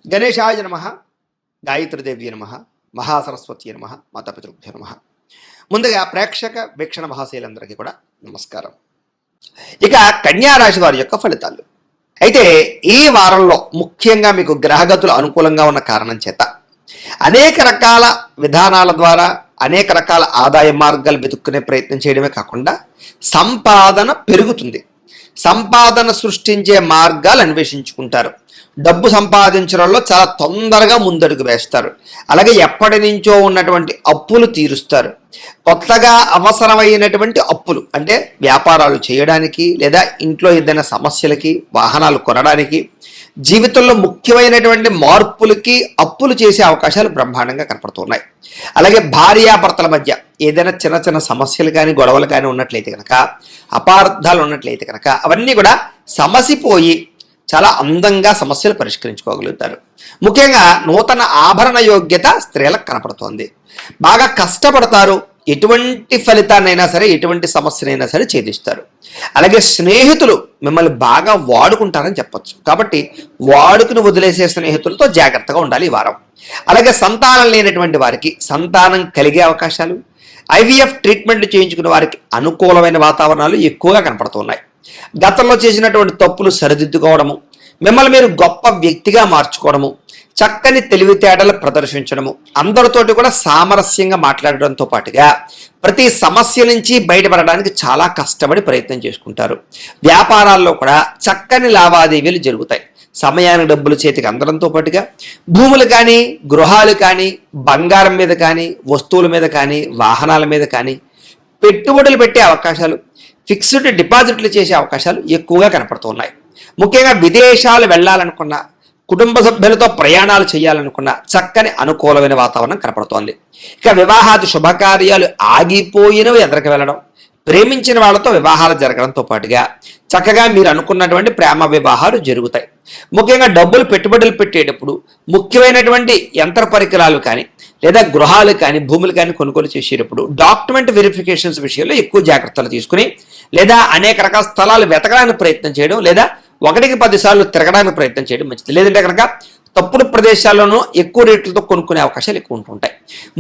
గణేశాయ నమః, గాయత్రీదేవ్య నమః, మహాసరస్వతి నమః, మాతాపితృభ్యో నమః. ముందుగా ప్రేక్షక వీక్షణ మహాశైలందరికీ కూడా నమస్కారం. ఇక కన్యారాశి వారి యొక్క ఫలితాలు. అయితే ఈ వారంలో ముఖ్యంగా మీకు గ్రహగతులు అనుకూలంగా ఉన్న కారణం చేత అనేక రకాల విధానాల ద్వారా అనేక రకాల ఆదాయ మార్గాలు వెతుక్కునే ప్రయత్నం చేయడమే కాకుండా సంపాదన పెరుగుతుంది. సంపాదన సృష్టించే మార్గాలు అన్వేషించుకుంటారు. డబ్బు సంపాదించడంలో చాలా తొందరగా ముందడుగు వేస్తారు. అలాగే ఎప్పటి నుంచో ఉన్నటువంటి అప్పులు తీరుస్తారు. కొత్తగా అవసరమైనటువంటి అప్పులు అంటే వ్యాపారాలు చేయడానికి లేదా ఇంట్లో ఏదైనా సమస్యలకి, వాహనాలు కొనడానికి, జీవితంలో ముఖ్యమైనటువంటి మార్పులకి అప్పులు చేసే అవకాశాలు బ్రహ్మాండంగా కనపడుతున్నాయి. అలాగే భార్యాభర్తల మధ్య ఏదైనా చిన్న చిన్న సమస్యలు కానీ గొడవలు కానీ ఉన్నట్లయితే కనుక, అపార్థాలు ఉన్నట్లయితే కనుక అవన్నీ కూడా సమసిపోయి చాలా అందంగా సమస్యలు పరిష్కరించుకోగలుగుతారు. ముఖ్యంగా నూతన ఆభరణ యోగ్యత స్త్రీలకు కనపడుతోంది. బాగా కష్టపడతారు. ఎటువంటి ఫలితాన్నైనా సరే, ఎటువంటి సమస్యనైనా సరే ఛేదిస్తారు. అలాగే స్నేహితులు మిమ్మల్ని బాగా వాడుకుంటారని చెప్పచ్చు. కాబట్టి వాడుకుని వదిలేసే స్నేహితులతో జాగ్రత్తగా ఉండాలి ఈ వారం. అలాగే సంతానం లేనటువంటి వారికి సంతానం కలిగే అవకాశాలు, ఐవీఎఫ్ ట్రీట్మెంట్ చేయించుకునే వారికి అనుకూలమైన వాతావరణాలు ఎక్కువగా కనపడుతున్నాయి. గతంలో చేసినటువంటి తప్పులు సరిదిద్దుకోవడము, మిమ్మల్ని మీరు గొప్ప వ్యక్తిగా మార్చుకోవడము, చక్కని తెలివితేటలు ప్రదర్శించడము, అందరితోటి కూడా సామరస్యంగా మాట్లాడడంతో పాటుగా ప్రతి సమస్య నుంచి బయటపడడానికి చాలా కష్టపడి ప్రయత్నం చేసుకుంటారు. వ్యాపారాల్లో కూడా చక్కని లావాదేవీలు జరుగుతాయి. సమయానికి డబ్బులు చేతికి అందడంతో పాటుగా భూములు కానీ, గృహాలు కానీ, బంగారం మీద కానీ, వస్తువుల మీద కానీ, వాహనాల మీద కానీ పెట్టుబడులు పెట్టే అవకాశాలు, ఫిక్స్డ్ డిపాజిట్లు చేసే అవకాశాలు ఎక్కువగా కనపడుతున్నాయి. ముఖ్యంగా విదేశాలు వెళ్ళాలనుకున్న, కుటుంబ సభ్యులతో ప్రయాణాలు చేయాలనుకున్న చక్కని అనుకూలమైన వాతావరణం కనపడుతోంది. ఇక వివాహాది శుభకార్యాలు ఆగిపోయినవి ఎదరికి వెళ్ళడం, ప్రేమించిన వాళ్ళతో వివాహాలు జరగడంతో పాటుగా చక్కగా మీరు అనుకున్నటువంటి ప్రేమ వివాహాలు జరుగుతాయి. ముఖ్యంగా డబ్బులు పెట్టుబడులు పెట్టేటప్పుడు ముఖ్యమైనటువంటి యంత్ర పరికరాలు కానీ లేదా గృహాలు కానీ భూములు కానీ కొనుగోలు చేసేటప్పుడు డాక్యుమెంట్ వెరిఫికేషన్స్ విషయంలో ఎక్కువ జాగ్రత్తలు తీసుకుని లేదా అనేక రకాల స్థలాలు వెతకడానికి ప్రయత్నం చేయడం లేదా 1-10 సార్లు తిరగడానికి ప్రయత్నం చేయడం మంచిది. లేదంటే కనుక తప్పుడు ప్రదేశాల్లోనూ ఎక్కువ రేట్లతో కొనుక్కునే అవకాశాలు ఎక్కువ ఉంటుంటాయి.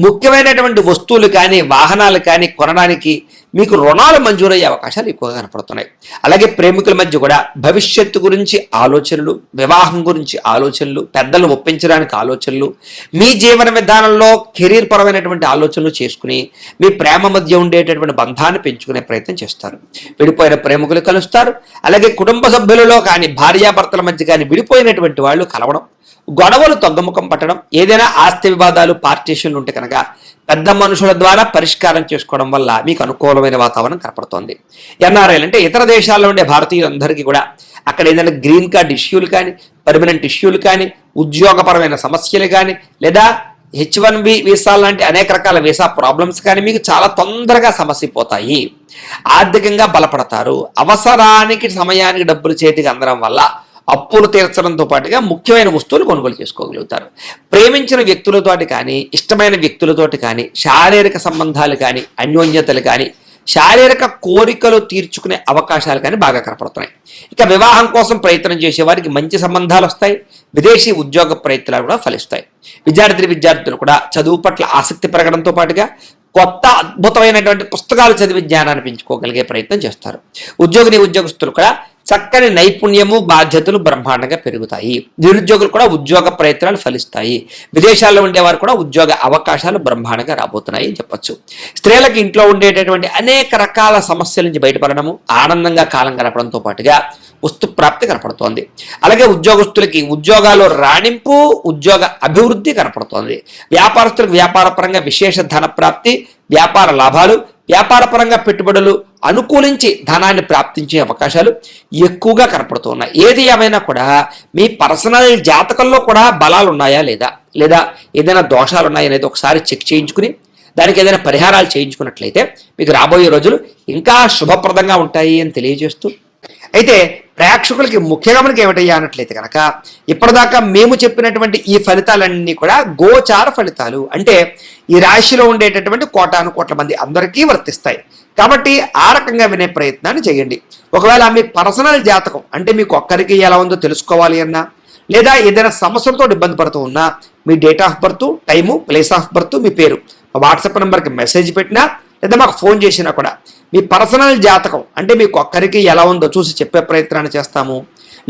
ముఖ్యమైనటువంటి వస్తువులు కానీ వాహనాలు కానీ కొనడానికి మీకు రుణాలు మంజూరయ్యే అవకాశాలు ఎక్కువగా కనపడుతున్నాయి. అలాగే ప్రేమికుల మధ్య కూడా భవిష్యత్తు గురించి ఆలోచనలు, వివాహం గురించి ఆలోచనలు, పెద్దలు ఒప్పించడానికి ఆలోచనలు, మీ జీవన విధానంలో కెరీర్ పరమైనటువంటి ఆలోచనలు చేసుకుని మీ ప్రేమ మధ్య ఉండేటటువంటి బంధాన్ని పెంచుకునే ప్రయత్నం చేస్తారు. విడిపోయిన ప్రేమికులు కలుస్తారు. అలాగే కుటుంబ సభ్యులలో కానీ భార్యాభర్తల మధ్య కానీ విడిపోయినటువంటి వాళ్ళు కలవడం, గొడవలు తగ్గుముఖం పట్టడం, ఏదైనా ఆస్తి వివాదాలు పార్టీషన్లు ఉంటే కనుక పెద్ద మనుషుల ద్వారా పరిష్కారం చేసుకోవడం వల్ల మీకు అనుకూలమైన వాతావరణం కనపడుతోంది. ఎన్ఆర్ఐలు అంటే ఇతర దేశాల్లో ఉండే భారతీయులందరికీ కూడా అక్కడ ఏదైనా గ్రీన్ కార్డ్ ఇష్యూలు కానీ, పర్మనెంట్ ఇష్యూలు కానీ, ఉద్యోగపరమైన సమస్యలు కానీ లేదా H1B వీసాలు లాంటి అనేక రకాల వీసా ప్రాబ్లమ్స్ కానీ మీకు చాలా తొందరగా సమసిపోతాయి. ఆర్థికంగా బలపడతారు. అవసరానికి సమయానికి డబ్బులు చేతికి అందడం వల్ల అప్పులు తీర్చడంతో పాటుగా ముఖ్యమైన వస్తువులు కొనుగోలు చేసుకోగలుగుతారు. ప్రేమించిన వ్యక్తులతోటి కానీ, ఇష్టమైన వ్యక్తులతోటి కానీ, శారీరక సంబంధాలు కానీ, అన్యోన్యతలు కానీ, శారీరక కోరికలు తీర్చుకునే అవకాశాలు కానీ బాగా కనపడుతున్నాయి. ఇక వివాహం కోసం ప్రయత్నం చేసే వారికి మంచి సంబంధాలు వస్తాయి. విదేశీ ఉద్యోగ ప్రయత్నాలు కూడా ఫలిస్తాయి. విద్యార్థులు కూడా చదువు పట్ల ఆసక్తి పెరగడంతో పాటుగా కొత్త అద్భుతమైనటువంటి పుస్తకాలు చదివి జ్ఞానాన్ని పెంచుకోగలిగే ప్రయత్నం చేస్తారు. ఉద్యోగస్తులు కూడా చక్కని నైపుణ్యము, బాధ్యతలు బ్రహ్మాండంగా పెరుగుతాయి. నిరుద్యోగులు కూడా ఉద్యోగ ప్రయత్నాలు ఫలిస్తాయి. విదేశాల్లో ఉండేవారు కూడా ఉద్యోగ అవకాశాలు బ్రహ్మాండంగా రాబోతున్నాయి అని చెప్పచ్చు. స్త్రీలకు ఇంట్లో ఉండేటటువంటి అనేక రకాల సమస్యల నుంచి బయటపడడము, ఆనందంగా కాలం గడపడంతో పాటుగా వస్తు ప్రాప్తి కనపడుతోంది. అలాగే ఉద్యోగస్తులకి ఉద్యోగాలు రాణింపు, ఉద్యోగ అభివృద్ధి కనపడుతోంది. వ్యాపారస్తులకు వ్యాపారపరంగా విశేష ధన ప్రాప్తి, వ్యాపార లాభాలు, వ్యాపారపరంగా పెట్టుబడులు అనుకూలించి ధనాన్ని ప్రాప్తించే అవకాశాలు ఎక్కువగా కనపడుతున్నాయి. ఏది ఏమైనా కూడా మీ పర్సనల్ జాతకంలో కూడా బలాలు ఉన్నాయా లేదా ఏదైనా దోషాలు ఉన్నాయా అనేది ఒకసారి చెక్ చేయించుకుని దానికి ఏదైనా పరిహారాలు చేయించుకున్నట్లయితే మీకు రాబోయే రోజులు ఇంకా శుభప్రదంగా ఉంటాయి అని తెలియజేస్తూ, అయితే ప్రేక్షకులకి ముఖ్యంగా మనకి ఏమిటయ్యా అన్నట్లయితే కనుక ఇప్పటిదాకా మేము చెప్పినటువంటి ఈ ఫలితాలన్నీ కూడా గోచార ఫలితాలు. అంటే ఈ రాశిలో ఉండేటటువంటి కోటాను కోట్ల మంది అందరికీ వర్తిస్తాయి. కాబట్టి ఆ రకంగా వినే ప్రయత్నాన్ని చేయండి. ఒకవేళ మీ పర్సనల్ జాతకం అంటే మీకు ఒక్కరికి ఎలా ఉందో తెలుసుకోవాలి అన్నా లేదా ఏదైనా సమస్యలతో ఇబ్బంది పడుతూ ఉన్నా మీ date of birth, time, place of birth, మీ పేరు మా వాట్సాప్ నెంబర్కి మెసేజ్ పెట్టినా లేదా మాకు ఫోన్ చేసినా కూడా మీ పర్సనల్ జాతకం అంటే మీకు ఒక్కరికి ఎలా ఉందో చూసి చెప్పే ప్రయత్నాన్ని చేస్తాము.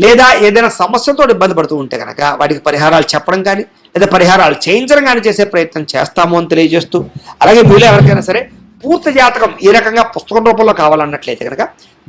లేదా ఏదైనా సమస్యలతో ఇబ్బంది పడుతూ ఉంటే కనుక వాటికి పరిహారాలు చెప్పడం కానీ లేదా పరిహారాలు చేయించడం కానీ చేసే ప్రయత్నం చేస్తాము అని తెలియజేస్తూ, అలాగే మీలో ఎవరికైనా సరే పూర్తి జాతకం ఈ రకంగా పుస్తకం రూపంలో కావాలన్నట్లయితే కనుక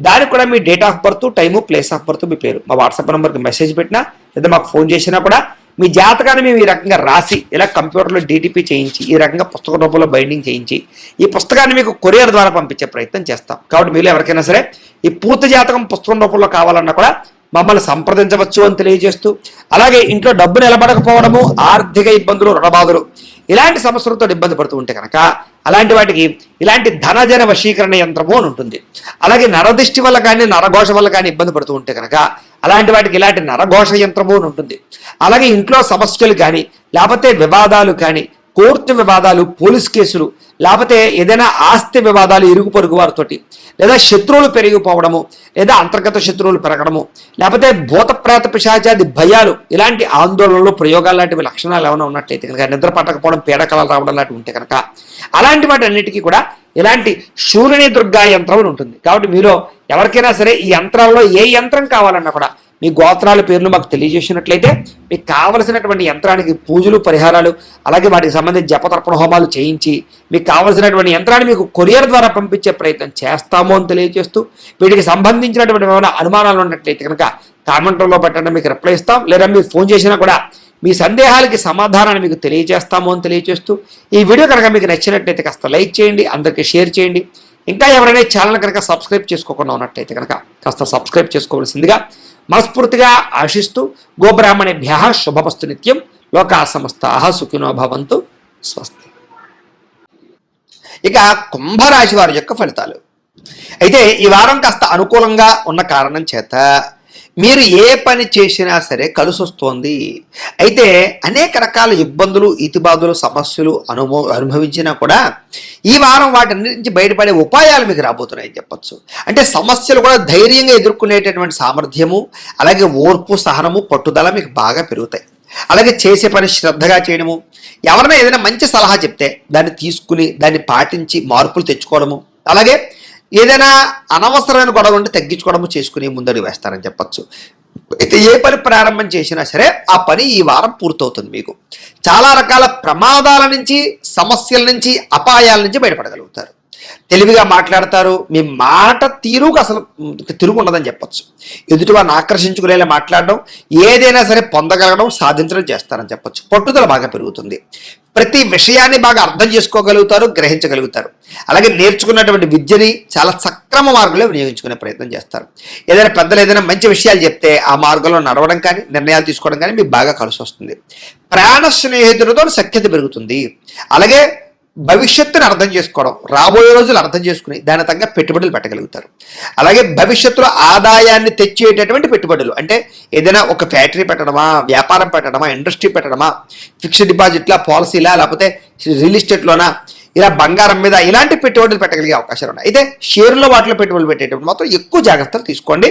దానికి కూడా మీ date of birth, time, place of birth, మీ పేరు మా వాట్సాప్ నెంబర్కి మెసేజ్ పెట్టినా లేదా మాకు ఫోన్ చేసినా కూడా మీ జాతకాన్ని మేము ఈ రకంగా రాసి ఇలా కంప్యూటర్లో DTP చేయించి ఈ రకంగా పుస్తక రూపంలో బైండింగ్ చేయించి ఈ పుస్తకాన్ని మీకు కొరియర్ ద్వారా పంపించే ప్రయత్నం చేస్తాం. కాబట్టి మీరు ఎవరికైనా సరే ఈ పూర్తి జాతకం పుస్తకం రూపంలో కావాలన్నా కూడా మమ్మల్ని సంప్రదించవచ్చు అని తెలియజేస్తూ, అలాగే ఇంట్లో డబ్బు నిలబడకపోవడము, ఆర్థిక ఇబ్బందులు, రుణబాధలు ఇలాంటి సమస్యలతో ఇబ్బంది పడుతూ ఉంటే కనుక అలాంటి వాటికి ఇలాంటి ధనజన వశీకరణ యంత్రము అని ఉంటుంది. అలాగే నరదిష్టి వల్ల కానీ నరఘోష వల్ల కానీ ఇబ్బంది పడుతూ ఉంటే కనుక అలాంటి వాటికి ఇలాంటి నరఘోష యంత్రము అని ఉంటుంది. అలాగే ఇంట్లో సమస్యలు కానీ లేకపోతే వివాదాలు కానీ, కోర్టు వివాదాలు, పోలీస్ కేసులు, లేకపోతే ఏదైనా ఆస్తి వివాదాలు ఇరుగు పొరుగు వారితోటి, లేదా శత్రువులు పెరిగిపోవడము, లేదా అంతర్గత శత్రువులు పెరగడము, లేకపోతే భూత ప్రేత పిశాచాది భయాలు, ఇలాంటి ఆందోళనలు, ప్రయోగాలు లాంటివి లక్షణాలు ఏమైనా ఉన్నట్లయితే కనుక, నిద్ర పట్టకపోవడం, పీడకలాలు రావడం లాంటివి ఉంటే కనుక అలాంటి వాటి అన్నిటికీ కూడా ఇలాంటి శూలిని దుర్గా యంత్రం ఉంటుంది. కాబట్టి మీలో ఎవరికైనా సరే ఈ యంత్రాల్లో ఏ యంత్రం కావాలన్నా కూడా మీ గోత్రాల పేర్లు మాకు తెలియజేసినట్లయితే మీకు కావలసినటువంటి యంత్రానికి పూజలు, పరిహారాలు, అలాగే వాటికి సంబంధించి జపతర్పణ హోమాలు చేయించి మీకు కావలసినటువంటి యంత్రాన్ని మీకు కొరియర్ ద్వారా పంపించే ప్రయత్నం చేస్తాము అని తెలియజేస్తూ, వీటికి సంబంధించినటువంటి ఏమైనా అనుమానాలు ఉన్నట్లయితే కనుక కామెంట్లో పెట్టండి, మీకు రిప్లై ఇస్తాం. లేదా మీరు ఫోన్ చేసినా కూడా మీ సందేహాలకి సమాధానాన్ని మీకు తెలియజేస్తాము అని తెలియజేస్తూ, ఈ వీడియో కనుక మీకు నచ్చినట్లయితే కాస్త లైక్ చేయండి, అందరికీ షేర్ చేయండి. ఇంకా ఎవరైనా ఛానల్ కనుక సబ్స్క్రైబ్ చేసుకోకుండా ఉన్నట్లయితే కనుక కాస్త సబ్స్క్రైబ్ చేసుకోవాల్సిందిగా మనస్ఫూర్తిగా ఆశిస్తూ, గోబ్రాహ్మణేభ్యః శుభమస్తు నిత్యం, లోకాః సమస్తాః సుఖినో భవంతు, స్వస్తి. ఇక కుంభరాశి వారి యొక్క ఫలితాలు. అయితే ఈ వారం కాస్త అనుకూలంగా ఉన్న కారణం చేత మీరు ఏ పని చేసినా సరే కలిసి వస్తోంది. అయితే అనేక రకాల ఇబ్బందులు, ఇతిబాధలు, సమస్యలు అనుభవించినా కూడా ఈ వారం వాటి నుంచి బయటపడే ఉపాయాలు మీకు రాబోతున్నాయని చెప్పచ్చు. అంటే సమస్యలు కూడా ధైర్యంగా ఎదుర్కొనేటటువంటి సామర్థ్యము, అలాగే ఓర్పు, సహనము, పట్టుదల మీకు బాగా పెరుగుతాయి. అలాగే చేసే పని శ్రద్ధగా చేయడము, ఎవరైనా ఏదైనా మంచి సలహా చెప్తే దాన్ని తీసుకుని దాన్ని పాటించి మార్పులు తెచ్చుకోవడము, అలాగే ఏదైనా అనవసరమైన గొడవలు ఉంటే తగ్గించుకోవడము చేసుకుని ముందడుగు వేస్తారని చెప్పచ్చు. అయితే ఏ పని ప్రారంభం చేసినా సరే ఆ పని ఈ వారం పూర్తవుతుంది. మీకు చాలా రకాల ప్రమాదాల నుంచి, సమస్యల నుంచి, అపాయాల నుంచి బయటపడగలుగుతారు. తెలివిగా మాట్లాడతారు. మీ మాట తీరుకు అసలు తిరుగు ఉండదని చెప్పచ్చు. ఎదుటి వారిని ఆకర్షించుకునేలా మాట్లాడడం, ఏదైనా సరే పొందగలగడం, సాధించడం చేస్తారని చెప్పచ్చు. పట్టుదల బాగా పెరుగుతుంది. ప్రతి విషయాన్ని బాగా అర్థం చేసుకోగలుగుతారు, గ్రహించగలుగుతారు. అలాగే నేర్చుకున్నటువంటి విద్యని చాలా సక్రమ మార్గంలో వినియోగించుకునే ప్రయత్నం చేస్తారు. ఏదైనా పెద్దలు ఏదైనా మంచి విషయాలు చెప్తే ఆ మార్గంలో నడవడం కానీ, నిర్ణయాలు తీసుకోవడం కానీ మీకు బాగా కలిసి వస్తుంది. ప్రాణ స్నేహితులతో సఖ్యత పెరుగుతుంది. అలాగే భవిష్యత్తును అర్థం చేసుకోవడం, రాబోయే రోజులు అర్థం చేసుకుని దాని తగ్గ పెట్టుబడులు పెట్టగలుగుతారు. అలాగే భవిష్యత్తులో ఆదాయాన్ని తెచ్చేటటువంటి పెట్టుబడులు, అంటే ఏదైనా ఒక ఫ్యాక్టరీ పెట్టడమా, వ్యాపారం పెట్టడమా, ఇండస్ట్రీ పెట్టడమా, ఫిక్స్డ్ డిపాజిట్లా, పాలసీలా, లేకపోతే రియల్ ఎస్టేట్లోనా, ఇలా బంగారం మీద ఇలాంటి పెట్టుబడులు పెట్టగలిగే అవకాశాలు ఉన్నాయి. అయితే షేర్లో వాటిలో పెట్టుబడులు పెట్టేటప్పుడు మాత్రం ఎక్కువ జాగ్రత్తలు తీసుకోండి.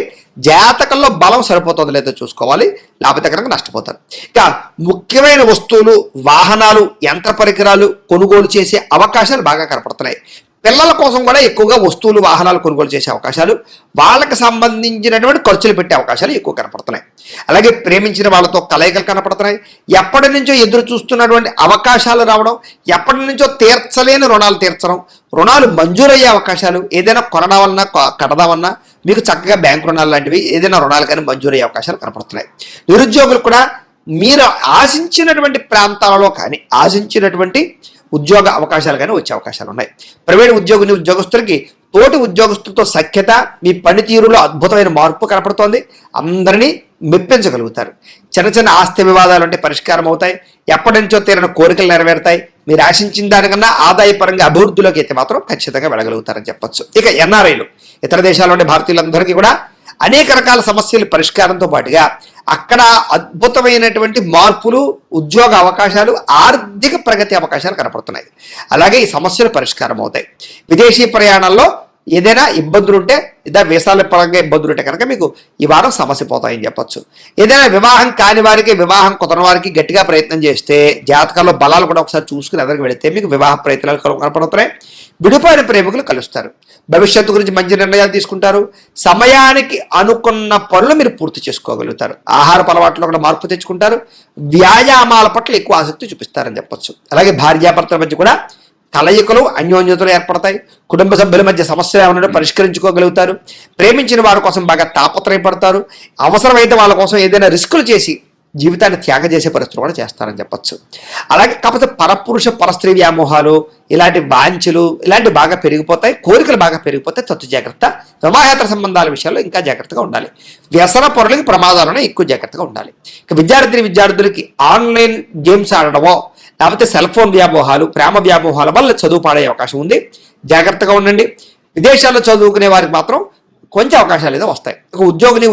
జాతకంలో బలం సరిపోతుందో లేదో చూసుకోవాలి, లేకపోతే కనుక నష్టపోతారు. ఇక ముఖ్యమైన వస్తువులు, వాహనాలు, యంత్ర పరికరాలు కొనుగోలు చేసే అవకాశాలు బాగా కనపడుతున్నాయి. పిల్లల కోసం కూడా ఎక్కువగా వస్తువులు, వాహనాలు కొనుగోలు చేసే అవకాశాలు, వాళ్ళకి సంబంధించినటువంటి ఖర్చులు పెట్టే అవకాశాలు ఎక్కువ కనపడుతున్నాయి. అలాగే ప్రేమించిన వాళ్ళతో కలయికలు కనపడుతున్నాయి. ఎప్పటి నుంచో ఎదురు చూస్తున్నటువంటి అవకాశాలు రావడం, ఎప్పటి నుంచో తీర్చలేని రుణాలు తీర్చడం, రుణాలు మంజూరయ్యే అవకాశాలు, ఏదైనా కొనడామన్నా కడదామన్నా మీకు చక్కగా బ్యాంకు రుణాలు లాంటివి ఏదైనా రుణాలు కానీ మంజూరయ్యే అవకాశాలు కనపడుతున్నాయి. నిరుద్యోగులు కూడా మీరు ఆశించినటువంటి ప్రాంతాలలో కానీ, ఆశించినటువంటి ఉద్యోగ అవకాశాలు కానీ వచ్చే అవకాశాలు ఉన్నాయి. ప్రైవేట్ ఉద్యోగస్తులకి తోటి ఉద్యోగస్తులతో సఖ్యత, మీ పనితీరులో అద్భుతమైన మార్పు కనపడుతోంది. అందరినీ మెప్పించగలుగుతారు. చిన్న చిన్న ఆస్తి వివాదాలు అంటే పరిష్కారం అవుతాయి. ఎప్పటి నుంచో తీరిన కోరికలు నెరవేరుతాయి. మీరు ఆశించిన దానికన్నా ఆదాయపరంగా అభివృద్ధిలోకి అయితే మాత్రం ఖచ్చితంగా వెళ్ళగలుగుతారని చెప్పచ్చు. ఇక ఎన్ఆర్ఐలు, ఇతర దేశాల్లో ఉండే భారతీయులందరికీ కూడా అనేక రకాల సమస్యల పరిష్కారంతో పాటుగా అక్కడ అద్భుతమైనటువంటి మార్పులు, ఉద్యోగ అవకాశాలు, ఆర్థిక ప్రగతి అవకాశాలు కనపడుతున్నాయి. అలాగే ఈ సమస్యలు పరిష్కారం అవుతాయి. విదేశీ ప్రయాణాల్లో ఏదైనా ఇబ్బందులు ఉంటే లేదా వీసాల పరంగా ఇబ్బందులు ఉంటే కనుక మీకు ఈ వారం సమస్య పోతాయని చెప్పొచ్చు. ఏదైనా వివాహం కాని వారికి, వివాహం కుదరని వారికి గట్టిగా ప్రయత్నం చేస్తే జాతకాల్లో బలాలు కూడా ఒకసారి చూసుకుని ఎదురుకు వెళితే మీకు వివాహ ప్రయత్నాలు కనపడుతున్నాయి. విడిపోయిన ప్రేమికులు కలుస్తారు. భవిష్యత్తు గురించి మంచి నిర్ణయాలు తీసుకుంటారు. సమయానికి అనుకున్న పనులు మీరు పూర్తి చేసుకోగలుగుతారు. ఆహారపు అలవాట్లో కూడా మార్పు తెచ్చుకుంటారు. వ్యాయామాల పట్ల ఎక్కువ ఆసక్తి చూపిస్తారని చెప్పొచ్చు. అలాగే భార్యాభర్తల మధ్య కూడా కలయికలు, అన్యోన్యతలు ఏర్పడతాయి. కుటుంబ సభ్యుల మధ్య సమస్యలు ఏమన్నా పరిష్కరించుకోగలుగుతారు. ప్రేమించిన వారి కోసం బాగా తాపత్రయపడతారు. అవసరమైతే వాళ్ళ కోసం ఏదైనా రిస్కులు చేసి జీవితాన్ని త్యాగం చేసే పరిస్థితులు కూడా చేస్తారని చెప్పొచ్చు. అలాగే కాకపోతే పరపురుష పరస్త్రీ వ్యామోహాలు, ఇలాంటి వాంఛలు ఇలాంటివి బాగా పెరిగిపోతాయి. కోరికలు బాగా పెరిగిపోతాయి. తత్తు జాగ్రత్త. వివాహేతర సంబంధాల విషయాల్లో ఇంకా జాగ్రత్తగా ఉండాలి. వ్యసన పరులకి ప్రమాదాలను ఎక్కువ జాగ్రత్తగా ఉండాలి. ఇక విద్యార్థులకి ఆన్లైన్ గేమ్స్ ఆడడమో లేకపోతే సెల్ ఫోన్ వ్యామోహాలు, ప్రేమ వ్యామోహాల వల్ల చదువు పాడే అవకాశం ఉంది. జాగ్రత్తగా ఉండండి. విదేశాల్లో చదువుకునే వారికి మాత్రం కొంచెం అవకాశాలు ఏదో వస్తాయి.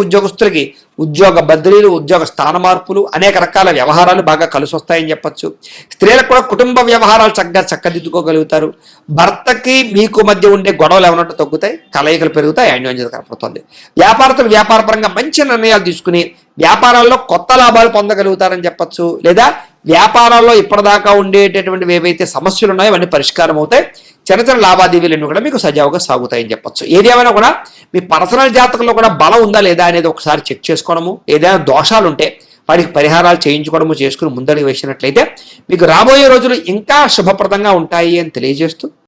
ఉద్యోగస్తులకి ఉద్యోగ బదిలీలు, ఉద్యోగ స్థాన మార్పులు, అనేక రకాల వ్యవహారాలు బాగా కలిసి వస్తాయని చెప్పచ్చు. స్త్రీలకు కూడా కుటుంబ వ్యవహారాలు చక్కదిద్దుకోగలుగుతారు. భర్తకి మీకు మధ్య ఉండే గొడవలు ఏమన్నట్టు తగ్గుతాయి. కలయికలు పెరుగుతాయి. అన్యోన్యత కనపడుతుంది. వ్యాపారస్తులు వ్యాపారపరంగా మంచి నిర్ణయాలు తీసుకుని వ్యాపారాల్లో కొత్త లాభాలు పొందగలుగుతారని చెప్పచ్చు. లేదా వ్యాపారాల్లో ఇప్పటిదాకా ఉండేటటువంటివి ఏవైతే సమస్యలు ఉన్నాయో అవన్నీ పరిష్కారం అవుతాయి. చిన్న చిన్న లావాదేవీలన్నీ కూడా మీకు సజావుగా సాగుతాయని చెప్పొచ్చు. ఏది ఏమైనా కూడా మీ పర్సనల్ జాతకంలో కూడా బలం ఉందా లేదా అనేది ఒకసారి చెక్ చేసుకోవడము, ఏదైనా దోషాలు ఉంటే వాటికి పరిహారాలు చేయించుకోవడము చేసుకుని ముందడుగు వేసినట్లయితే మీకు రాబోయే రోజులు ఇంకా శుభప్రదంగా ఉంటాయి అని తెలియజేస్తూ